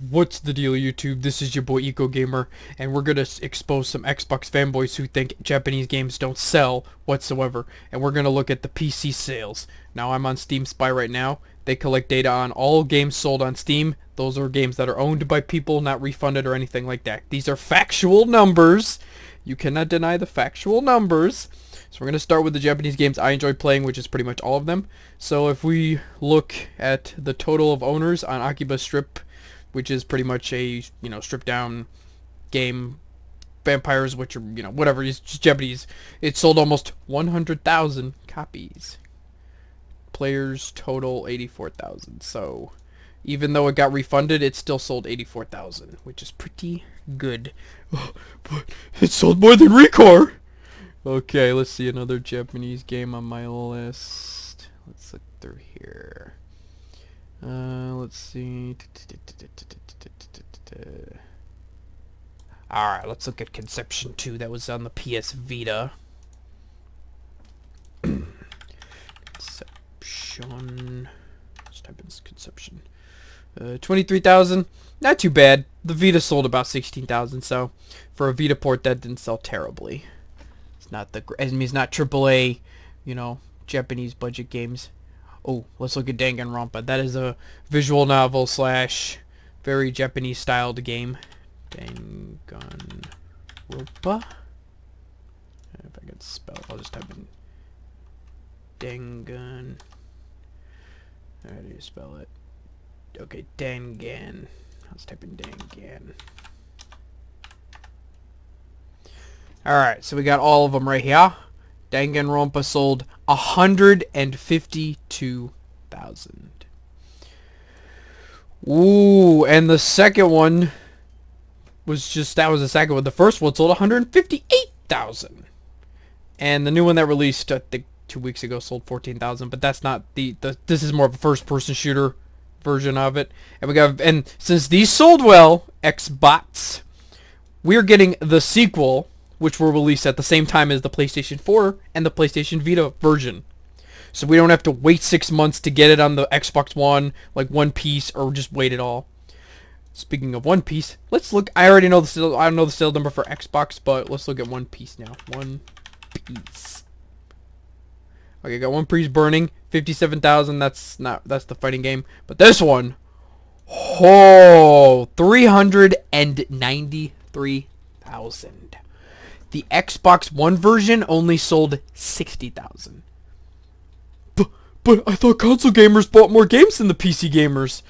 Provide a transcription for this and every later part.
What's the deal, YouTube? This is your boy Eco Gamer, and we're gonna expose some Xbox fanboys who think Japanese games don't sell whatsoever. And we're gonna look at the PC sales. Now, I'm on Steam Spy right now. They collect data on all games sold on Steam. Those are games that are owned by people, not refunded or anything like that. These are factual numbers. You cannot deny the factual numbers. So we're going to start with the Japanese games I enjoy playing, which is pretty much all of them. So if we look at the total of owners on Akiba Strip, which is pretty much a, stripped down game, vampires, which are, whatever, it's just Japanese. It sold almost 100,000 copies. Players total 84,000. So even though it got refunded, it still sold 84,000, which is pretty good. Oh, but it sold more than Recore! Okay, let's see another Japanese game on my list. Let's look through here. Let's see. Alright, let's look at Conception 2. That was on the PS Vita. Conception. Let's type in Conception. 23,000. Not too bad. The Vita sold about 16,000, so for a Vita port, that didn't sell terribly. It's not not AAA, Japanese budget games. Oh, let's look at Danganronpa. That is a visual novel slash very Japanese styled game. Danganronpa. If I can spell, I'll just type in Dangan. How do you spell it? Okay, Dangan. Let's type in Dangan. Alright, so we got all of them right here. Danganronpa sold 152,000. Ooh, and the second one was that was the second one. The first one sold 158,000. And the new one that released, I think, 2 weeks ago sold 14,000, but that's not this is more of a first-person shooter version of it. And since these sold well, Xbots, we're getting the sequel, which will release at the same time as the PlayStation 4 and the PlayStation Vita version. So we don't have to wait 6 months to get it on the Xbox One, like One Piece, or just wait at all. Speaking of One Piece, let's look. I already know I don't know the sale number for Xbox, but let's look at One Piece now. One Piece. Okay, got One Piece Burning, 57,000. That's the fighting game. But this one, 393,000. The Xbox One version only sold 60,000. But I thought console gamers bought more games than the PC gamers.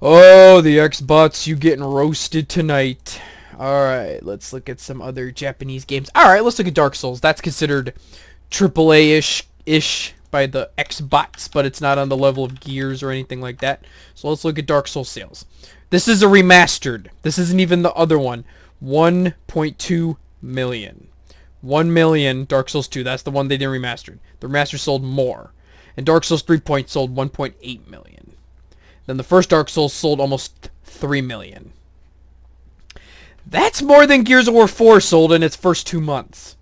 Oh, the Xbots, you getting roasted tonight. Alright, let's look at some other Japanese games. Alright, let's look at Dark Souls. That's considered AAA-ish by the Xbots, but it's not on the level of Gears or anything like that. So let's look at Dark Souls sales. This is a remastered. This isn't even the other one. 1.2 million. 1 million Dark Souls 2. That's the one they didn't remaster. The remaster sold more. And Dark Souls 3 sold 1.8 million. Then the first Dark Souls sold almost 3 million. That's more than Gears of War 4 sold in its first 2 months.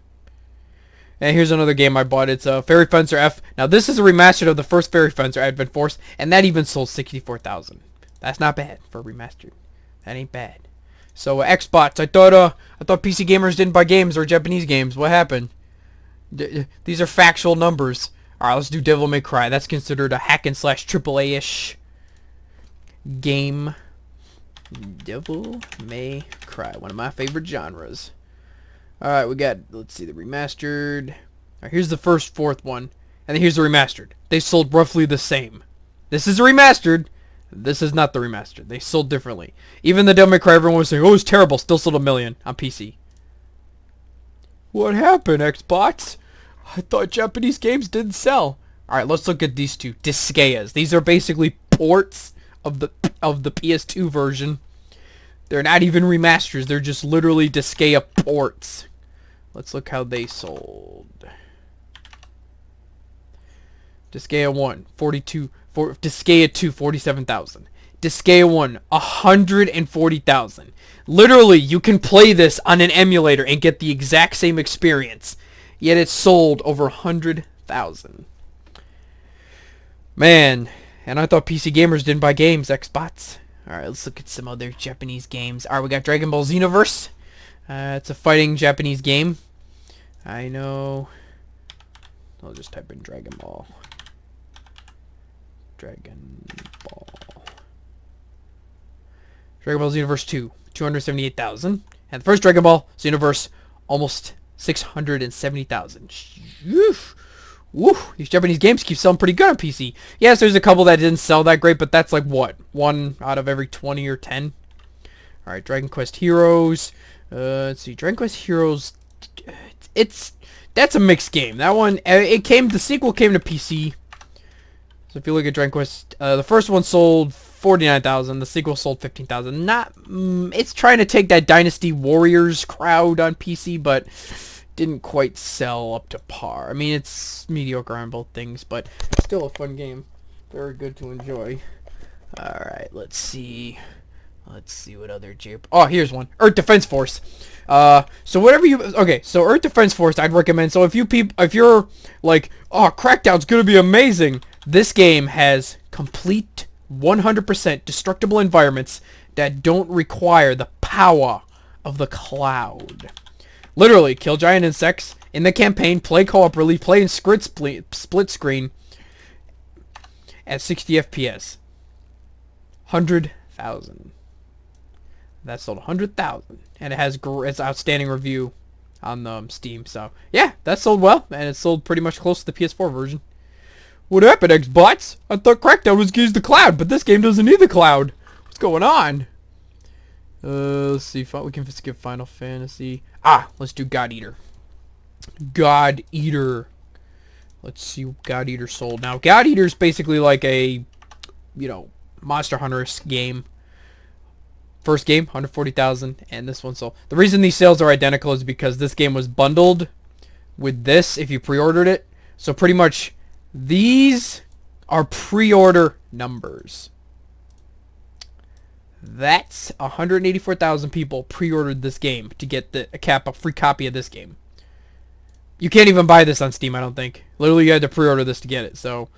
And here's another game I bought. It's Fairy Fencer F. Now this is a remastered of the first Fairy Fencer, Advent Force, and that even sold 64,000. That's not bad for a remastered. That ain't bad. So Xbox, I thought PC gamers didn't buy games or Japanese games. What happened? These are factual numbers. All right, let's do Devil May Cry. That's considered a hack and slash AAA-ish game. Devil May Cry, one of my favorite genres. All right, we got, let's see, the remastered. All right, here's the fourth one, and then here's the remastered. They sold roughly the same. This is a remastered. This is not the remastered. They sold differently. Even the Devil May Cry, everyone was saying, oh, it's terrible. Still sold 1 million on PC. What happened, Xbox? I thought Japanese games didn't sell. Alright, let's look at these two. Disgaeas. These are basically ports of the PS2 version. They're not even remasters. They're just literally Disgaea ports. Let's look how they sold. Disgaea 1, 42. Disgaea 2, 47,000. Disgaea 1, 140,000. Literally, you can play this on an emulator and get the exact same experience. Yet it sold over 100,000. Man, and I thought PC gamers didn't buy games, Xbots. Alright, let's look at some other Japanese games. Alright, we got Dragon Ball Xenoverse. It's a fighting Japanese game. I know. I'll just type in Dragon Ball. Dragon Ball Xenoverse 2, 278,000. And the first Dragon Ball Xenoverse, almost 670,000. Woo! These Japanese games keep selling pretty good on PC. Yes, there's a couple that didn't sell that great, but that's like what? 1 out of every 20 or 10? Alright, Dragon Quest Heroes. Let's see. Dragon Quest Heroes. That's a mixed game. That one, the sequel came to PC. So if you look at Dragon Quest, the first one sold 49,000. The sequel sold 15,000. It's trying to take that Dynasty Warriors crowd on PC, but didn't quite sell up to par. I mean, it's mediocre on both things, but still a fun game. Very good to enjoy. Alright, let's see. Let's see what other Oh, here's one. Earth Defense Force. So whatever you... Okay, so Earth Defense Force, I'd recommend. So if you're like, oh, Crackdown's gonna be amazing. This game has complete 100% destructible environments that don't require the power of the cloud. Literally, kill giant insects in the campaign, play co-operally, play in split screen at 60 FPS. 100,000. That sold 100,000, and it has its outstanding review on Steam. So yeah, that sold well, and it sold pretty much close to the PS4 version. What happened, Xbox? I thought Crackdown was gonna use the cloud, but this game doesn't need the cloud. What's going on? Let's see. We can skip Final Fantasy. Let's do God Eater. God Eater. Let's see what God Eater sold. Now, God Eater is basically like a, Monster Hunter-esque game. First game, 140,000, and this one sold. The reason these sales are identical is because this game was bundled with this if you pre-ordered it. So pretty much these are pre-order numbers. That's 184,000 people pre-ordered this game to get a free copy of this game. You can't even buy this on Steam, I don't think. Literally, you had to pre-order this to get it. So,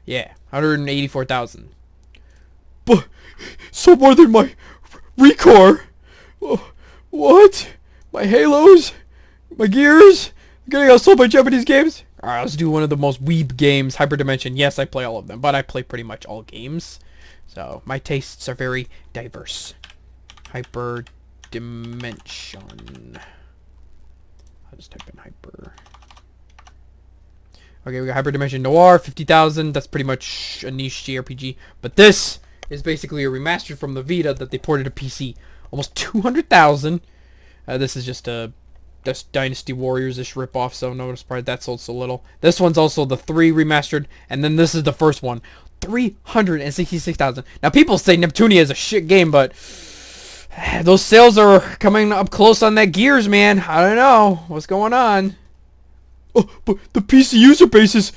yeah, 184,000. But so more than my Recore. Oh, what? My Halos? My Gears? I'm getting outsold by Japanese games? Alright, let's do one of the most weeb games, Hyperdimension. Yes, I play all of them, but I play pretty much all games. So, my tastes are very diverse. Hyperdimension. I'll just type in Hyper. Okay, we got Hyperdimension Noir, 50,000. That's pretty much a niche JRPG. But this is basically a remaster from the Vita that they ported to PC. Almost 200,000. This is just a Dynasty Warriors-ish ripoff, so no surprise that sold so little. This one's also the 3 remastered, and then this is the first one. 366,000. Now, people say Neptunia is a shit game, but those sales are coming up close on that Gears, man. I don't know. What's going on? Oh, but the PC user base is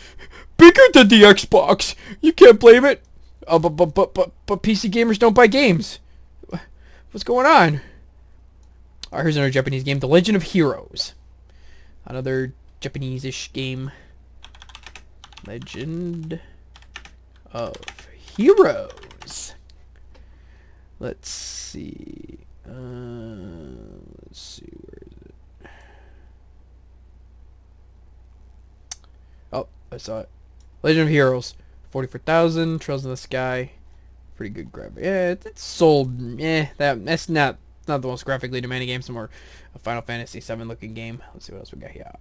bigger than the Xbox. You can't blame it. Oh, but PC gamers don't buy games. What's going on? Alright, here's another Japanese game. The Legend of Heroes. Another Japanese-ish game. Legend of Heroes. Let's see. Where is it? Oh, I saw it. Legend of Heroes. 44,000. Trails in the Sky. Pretty good grab. Yeah, it's sold. That's not the most graphically demanding game. Some more a Final Fantasy VII looking game. Let's see what else we got here.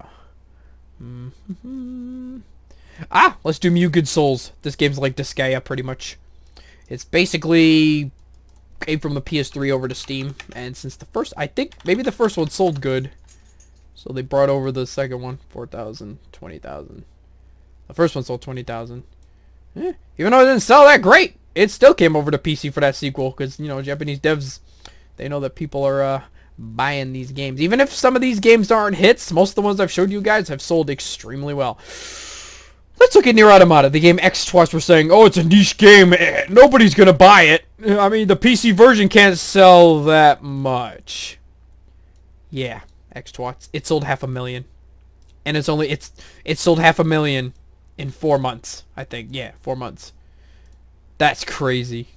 Let's do Mugen Souls. This game's like Disgaea pretty much. It's basically came from the PS3 over to Steam, and since the first, I think maybe the first one sold good, so they brought over the second one. 4,000, 20,000. The first one sold 20,000. Even though it didn't sell that great, it still came over to PC for that sequel, because Japanese devs, they know that people are buying these games. Even if some of these games aren't hits, most of the ones I've showed you guys have sold extremely well. Let's look at Nier Automata, the game X-Twats were saying, oh, it's a niche game, nobody's gonna buy it. I mean, the PC version can't sell that much. Yeah, X-Twats, it sold 500,000. And it sold 500,000 in 4 months, I think. Yeah, 4 months. That's crazy.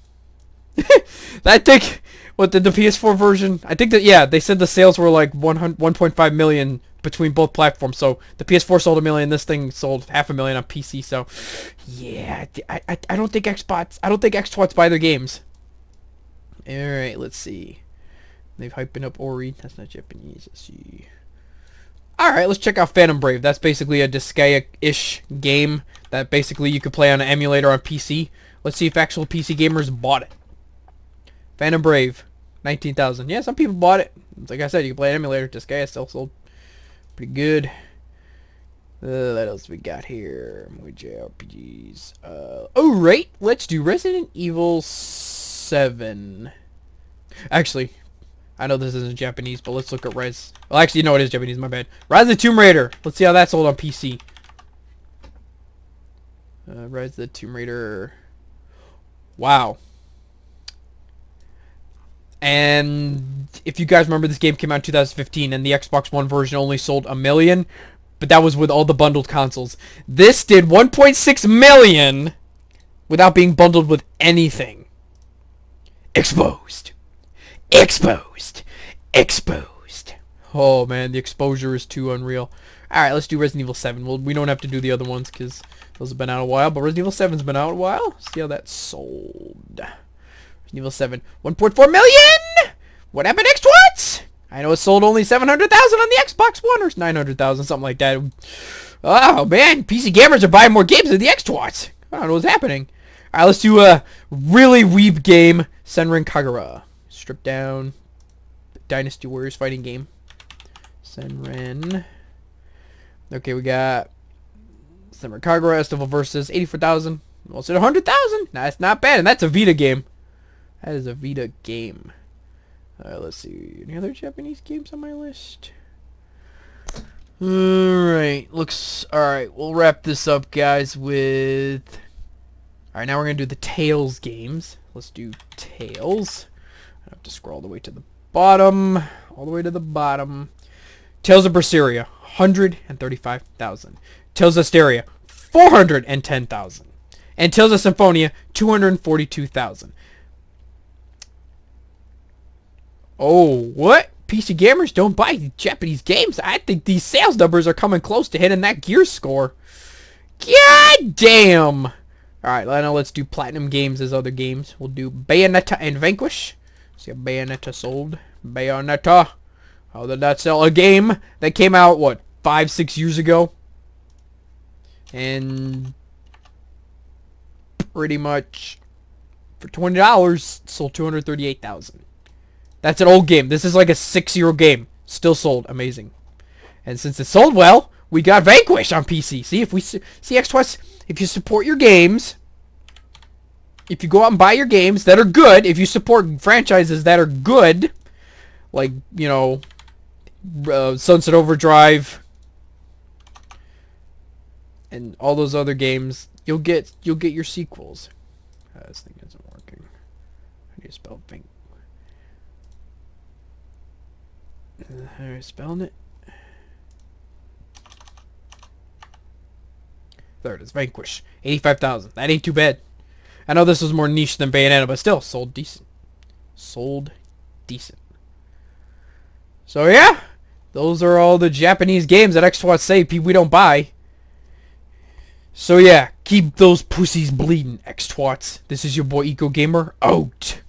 I think what the PS4 version. I think that yeah, they said the sales were like 1.5 million between both platforms. So the PS4 sold 1 million. This thing sold 500,000 on PC. So yeah, I don't think Xbox buy their games. All right, let's see. They've hyping up Ori. That's not Japanese. Let's see. All right, let's check out Phantom Brave. That's basically a Disgaea-ish game that basically you could play on an emulator on PC. Let's see if actual PC gamers bought it. Phantom Brave, 19,000. Yeah, some people bought it. Like I said, you can play an emulator. Disgaea still sold pretty good. What else we got here? More JRPGs. Alright, let's do Resident Evil 7. Actually, I know this isn't Japanese, but let's look at Res. Well, actually, no, it is Japanese. My bad. Rise of the Tomb Raider. Let's see how that sold on PC. Rise of the Tomb Raider. Wow. And if you guys remember, this game came out in 2015, and the Xbox One version only sold 1 million, but that was with all the bundled consoles. This did 1.6 million without being bundled with anything. Exposed. Exposed. Exposed. Oh man, the exposure is too unreal. Alright, let's do Resident Evil 7. Well, we don't have to do the other ones because those have been out a while, but Resident Evil 7's been out a while. See how that sold. Resident Evil 7, 1.4 million! What happened, X-Twats? I know it sold only 700,000 on the Xbox One, or 900,000, something like that. Oh man, PC gamers are buying more games than the X-Twats. I don't know what's happening. Alright, let's do a really weeb game, Senran Kagura. Strip down. Dynasty Warriors fighting game. Senran. Okay, we got Senran Kagura, Estival versus 84,000. Almost at 100,000. That's not bad, and that's a Vita game. That is a Vita game. Let's see. Any other Japanese games on my list? Alright. Looks... Alright. We'll wrap this up, guys, with... Alright, now we're going to do the Tales games. Let's do Tales. I have to scroll all the way to the bottom. All the way to the bottom. Tales of Berseria, 135,000. Tales of Asteria, 410,000. And Tales of Symphonia, 242,000. Oh, what? PC gamers don't buy Japanese games? I think these sales numbers are coming close to hitting that gear score. God damn! Alright, now let's do Platinum Games as other games. We'll do Bayonetta and Vanquish. See how Bayonetta sold. Bayonetta. How did that sell? A game that came out, what, 5-6 years ago? And pretty much for $20 sold 238,000. That's an old game. This is like a 6-year-old game. Still sold. Amazing. And since it sold well, we got Vanquish on PC. See, if we see X-Twice, if you support your games, if you go out and buy your games that are good, if you support franchises that are good, like, you know, Sunset Overdrive and all those other games, you'll get your sequels. This thing isn't working. How do you spell Vanquish? How are you spelling it? There it is. Vanquish. 85,000. That ain't too bad. I know this was more niche than Bayonetta, but still sold decent. Sold decent. So yeah, those are all the Japanese games that X-Twats say we don't buy. So yeah, keep those pussies bleeding, X-Twats. This is your boy Eco Gamer out.